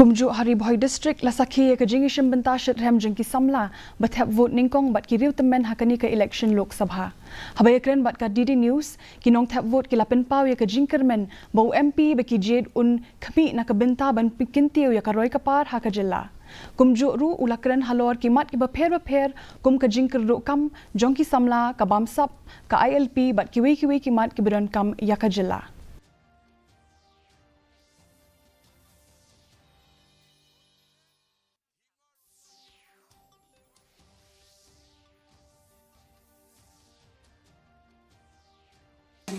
Kumju hari Bhoi district lasakhi ke Jingiathep bentashet rem jengki samla bathap vote ningkong bat ki riu temen hakani ke election Lok Sabha. Habaya kren bat ka DD News kinong tap vote ki lapen pau ya ke jingkermen bau MP beki jed un khami na ke benta ban pikintiu ya ka roi kapar ha ka jilla. Kumju ru ulakren halor ki mat ki bapher kum ke jingker ru kam jongki samla ka bamsap ka ILP bat kiwi ki mat ki beron kam ya ka jilla.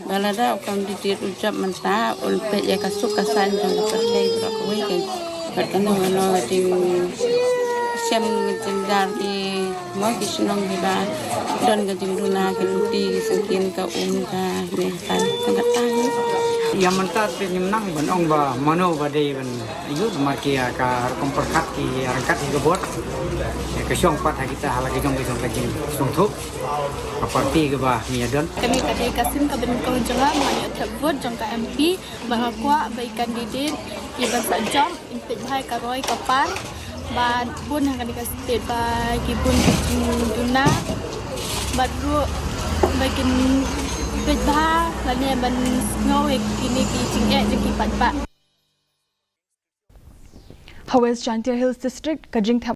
Balada ukam ditit ucap menta ulpet ya kasuk kasan jang percaya berakui ke bertemu mano ting sem jendar di mau disenong hiba dan gajing duna keluti sengkin ka ka nesan sangat tahu yang mentat penyemnang ban ong ba mano badai ban ayut markia ka komperkat ki rangkat ki bot ke syong pat kita halagi jong kajing song thup ka parti ke ba miadon kami kadai kasim ka benkong janga manya vote jong ka MP bahwa bai kandidat iban sajam impet bhai ka roi kapar ban pun hang kadai state bagi pun duna baru bagian bedha lani ban ngau kini ki cingek jeki pat. Hawes Jingiathep Hills district ka Jingiathep